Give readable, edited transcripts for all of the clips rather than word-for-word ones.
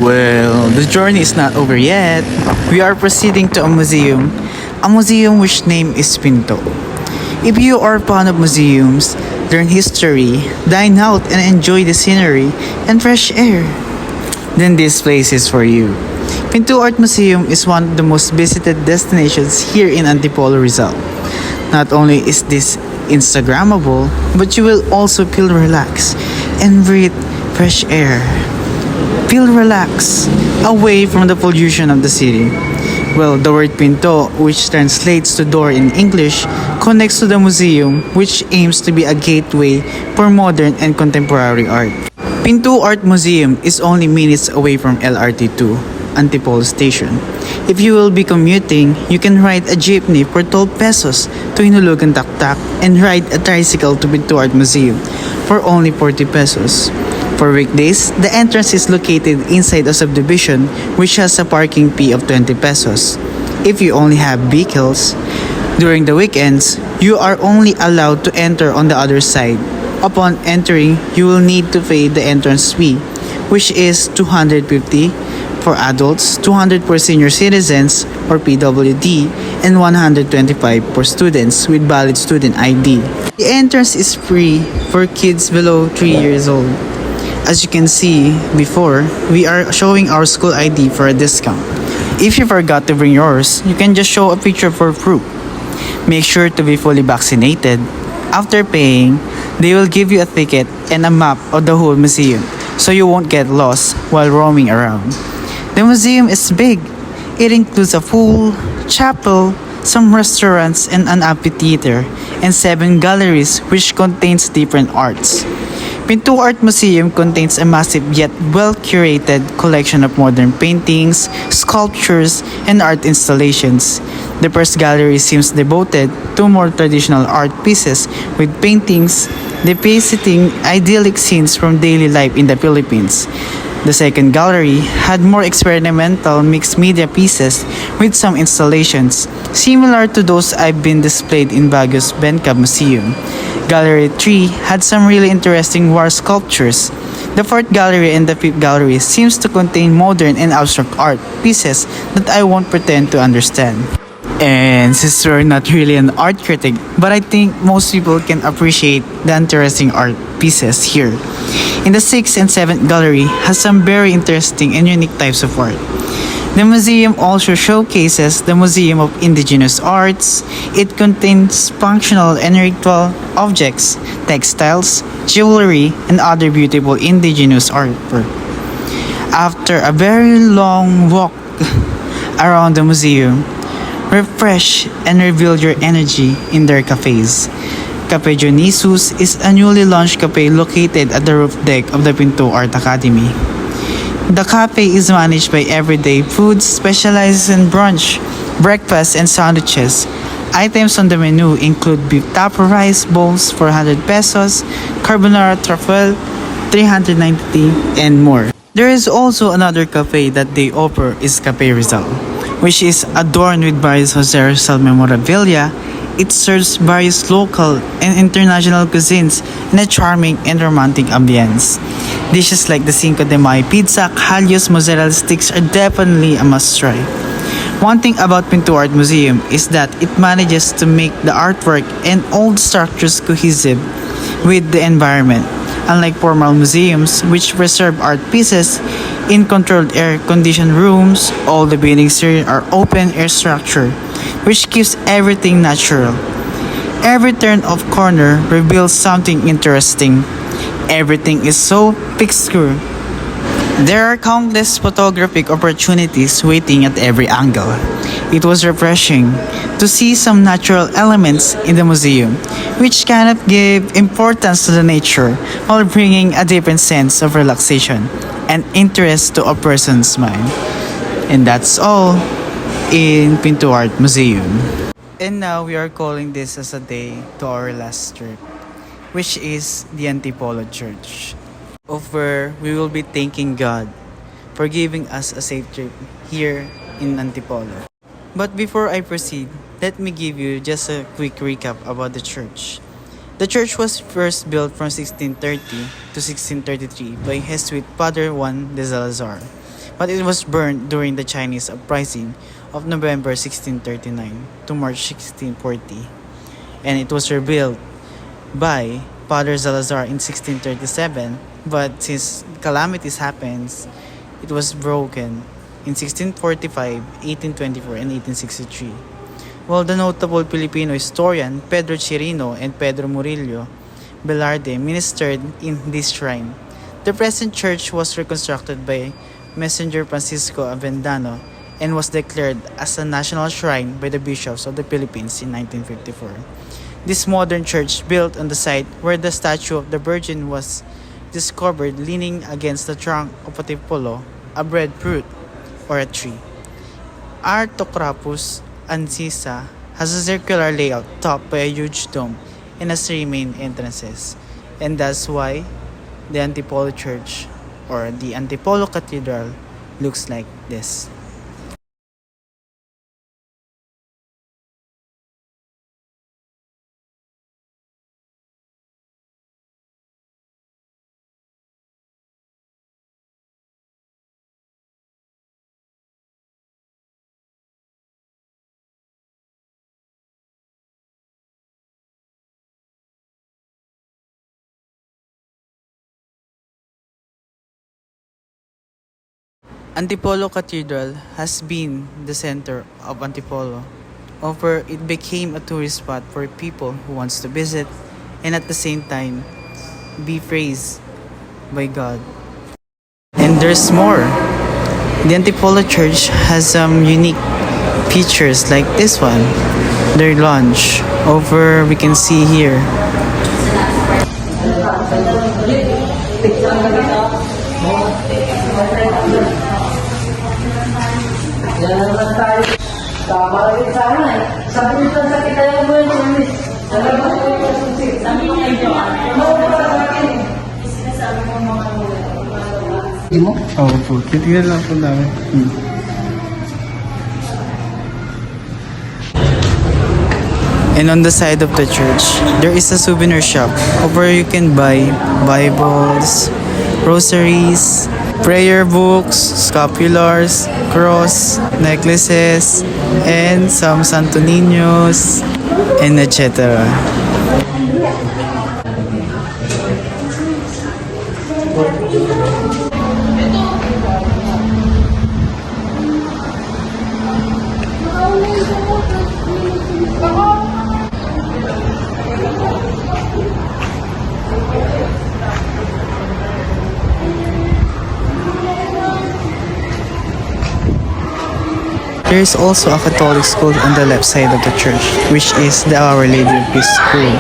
Well, the journey is not over yet. We are proceeding to a museum which name is Pinto. If you are fond of museums, learn history, dine out and enjoy the scenery and fresh air, then this place is for you. Pinto Art Museum is one of the most visited destinations here in Antipolo, Rizal. Not only is this Instagrammable, but you will also feel relaxed and breathe fresh air. Feel relaxed, away from the pollution of the city. Well, the word Pinto, which translates to door in English, connects to the museum, which aims to be a gateway for modern and contemporary art. Pinto Art Museum is only minutes away from LRT2, Antipolo Station. If you will be commuting, you can ride a jeepney for 12 pesos to Hinulugan Taktak and ride a tricycle to Pinto Art Museum for only 40 pesos. For weekdays, the entrance is located inside a subdivision which has a parking fee of 20 pesos. If you only have vehicles, during the weekends, you are only allowed to enter on the other side. Upon entering, you will need to pay the entrance fee, which is 250 for adults, 200 for senior citizens or PWD, and 125 for students with valid student ID. The entrance is free for kids below 3 years old. As you can see before, we are showing our school ID for a discount. If you forgot to bring yours, you can just show a picture for proof. Make sure to be fully vaccinated. After paying, they will give you a ticket and a map of the whole museum so you won't get lost while roaming around. The museum is big. It includes a pool, chapel, some restaurants and an amphitheater, and 7 galleries which contains different arts. Pinto Art Museum contains a massive yet well-curated collection of modern paintings, sculptures, and art installations. The first gallery seems devoted to more traditional art pieces with paintings depicting idyllic scenes from daily life in the Philippines. The second gallery had more experimental mixed media pieces with some installations similar to those I've been displayed in Baguio's Bencab Museum. Gallery 3 had some really interesting war sculptures. The fourth gallery and the fifth gallery seems to contain modern and abstract art pieces that I won't pretend to understand. And since we're not really an art critic, but I think most people can appreciate the interesting art pieces here. In the 6th and 7th gallery has some very interesting and unique types of art. The museum also showcases the Museum of Indigenous Arts. It contains functional and ritual objects, textiles, jewelry, and other beautiful indigenous artwork. After a very long walk around the museum, refresh and reveal your energy in their cafes. Cafe Dionysus is a newly launched cafe located at the roof deck of the Pinto Art Academy. The cafe is managed by Everyday Foods, specializes in brunch, breakfast, and sandwiches. Items on the menu include beef tapo rice bowls for 100 pesos, carbonara truffle 390, and more. There is also another cafe that they offer is Cafe Rizal, which is adorned with various Jose Rizal memorabilia. It serves various local and international cuisines in a charming and romantic ambience. Dishes like the Cinco de Mayo pizza, Callos, mozzarella sticks are definitely a must-try. One thing about Pinto Art Museum is that it manages to make the artwork and old structures cohesive with the environment. Unlike formal museums, which preserve art pieces in controlled air-conditioned rooms, all the buildings here are open-air structure, which keeps everything natural. Every turn of corner reveals something interesting. Everything is so picturesque. There are countless photographic opportunities waiting at every angle. It was refreshing to see some natural elements in the museum, which kind of give importance to the nature while bringing a different sense of relaxation and interest to a person's mind. And that's all in Pinto Art Museum. And now we are calling this as a day to our last trip, which is the Antipolo Church, of where we will be thanking God for giving us a safe trip here in Antipolo. But before I proceed, let me give you just a quick recap about the church. The church was first built from 1630 to 1633 by Jesuit Father Juan de Salazar. but it was burned during the Chinese uprising of November 1639 to March 1640, and it was rebuilt by Father Salazar in 1637, but since calamities happens, it was broken in 1645, 1824, and 1863. While the notable Filipino historian Pedro Chirino and Pedro Murillo Velarde ministered in this shrine, the present church was reconstructed by Messenger Francisco Avendano and was declared as a national shrine by the bishops of the Philippines in 1954. This modern church, built on the site where the statue of the Virgin was discovered leaning against the trunk of a tipolo, a breadfruit, or a tree. Artocrapus Ancisa has a circular layout topped by a huge dome and has three main entrances, and that's why the Antipolo Church or the Antipolo Cathedral looks like this. Antipolo Cathedral has been the center of Antipolo, where it became a tourist spot for people who wants to visit and at the same time be praised by God. And there's more. The Antipolo Church has some unique features like this one. Their lounge, over we can see here. Tama rin sana eh. Sabi nito sa kita yung mga tulis. Alam mo ko yung susit. Sabi mo kayo. Ano ba sa akin? Sinasabi mo mga Hindi mo? Oo po. Titignan lang po namin. And on the side of the church, there is a souvenir shop where you can buy Bibles, rosaries, prayer books, scapulars, cross, necklaces, and some Santo Niños, and etc. There is also a Catholic school on the left side of the church, which is the Our Lady of Peace School.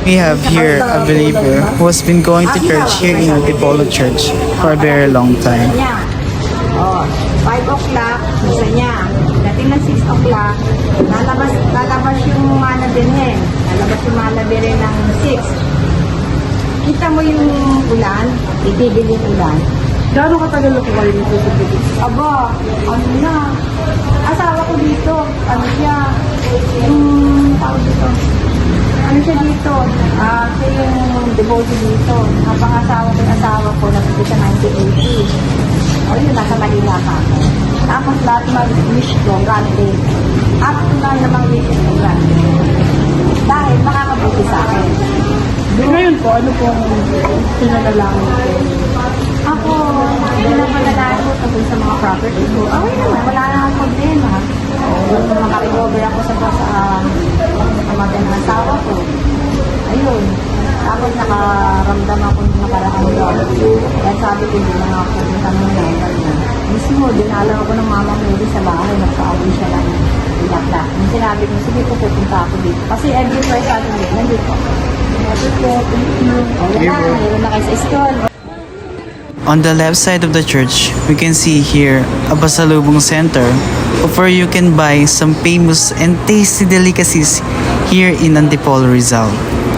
We have here a believer who has been going to church here in Antipolo Church for a very long time. Oh, 5 o'clock, misa niya. Dating ng 6 o'clock, lalabas yung manabirhen. Lalabas yung manabirhen ng 6. Kita mo yung ulan, ibibili yung ulan. Gano'ng katagal na po kayo dito sa Pilipinas? Aba, ano na, asawa ko dito, ano siya, yung tao dito, ano siya dito, siya yung devotee dito, habang asawa ko, nasa siya 1980. O yun, nasa Manila ka. Tapos lahat mag-wish ko, God day. Up to na namang wish ko, God day. Dahil makakabuti sa akin. Ngayon po, ano po ang pinanalangan ko? Ako, pinapalalaan ko tungkol sa mga property ko. Okay naman, wala na akong problema. Makarecover ako sa kamagay ng asawa ko. Ayun. Tapos nakaramdam ako ng nakaraang doon. Kaya sabi ko, hindi na ako pumunta muna. Mismo, dinala ako ng mama ko sa bahay. Nagpa-awin siya lang. Ilakla. Yung sinabi ko, sige po pupunta ako dito. Kasi every first Saturday, nandito. Nandito, mayroon na kayo sa school. On the left side of the church, we can see here a pasalubong center where you can buy some famous and tasty delicacies here in Antipolo Rizal.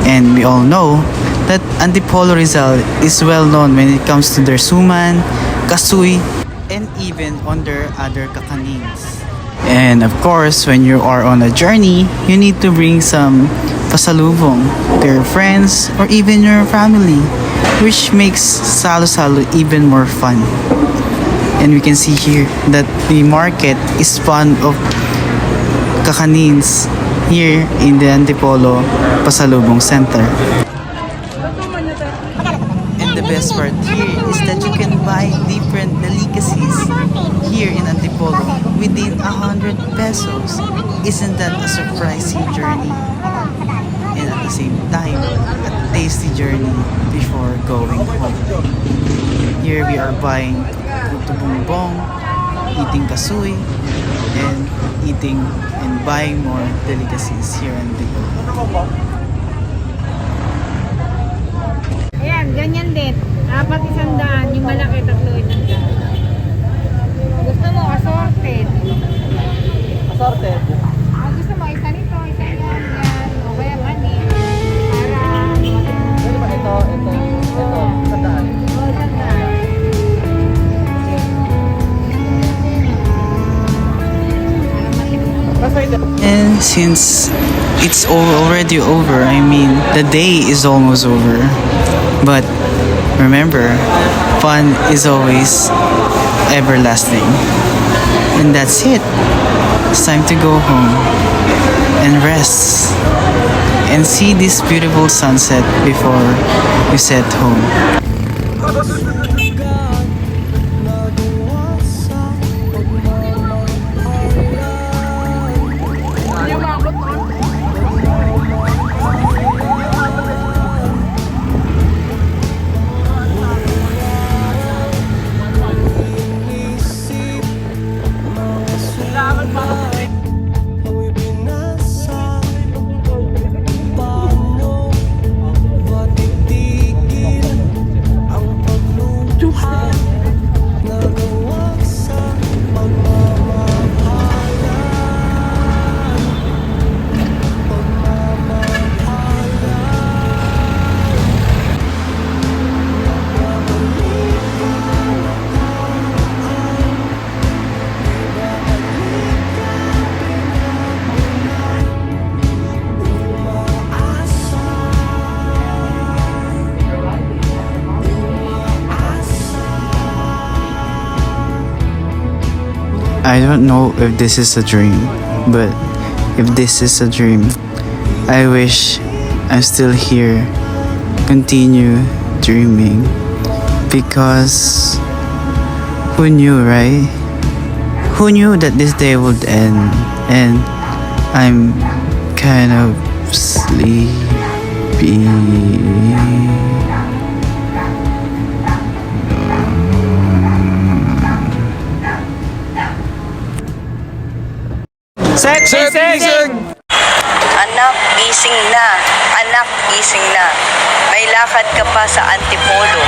And we all know that Antipolo Rizal is well known when it comes to their suman, kasuy, and even on their other kakanings. And of course, when you are on a journey, you need to bring some pasalubong to your friends or even your family, which makes Salo-Salo even more fun. And we can see here that the market is fond of kakanins here in the Antipolo Pasalubong Center. And the best part here is that you can buy different delicacies here in Antipolo within 100 pesos. Isn't that a surprising journey? And at the same time, a tasty journey before going home. Here we are buying puto bongbong, eating kasuy, and eating and buying more delicacies here in Antipolo. Ayan, ganyan din. 400, yung malaki, 300. Gusto mo, assorted. Assorted. Gusto mo, isa nito, isa yan, yan. O kaya mani. Para, Pwede ba ito, sandaan? o, sandaan. And since it's already over, I mean, the day is almost over. But remember, fun is always everlasting. And that's it. It's time to go home and rest and see this beautiful sunset before you set home. I don't know if this is a dream, but if this is a dream, I wish I'm still here, continue dreaming, because who knew, right? Who knew that this day would end? And I'm kind of sleepy. Anak, gising na. Anak, gising na. May lakad ka pa sa Antipolo.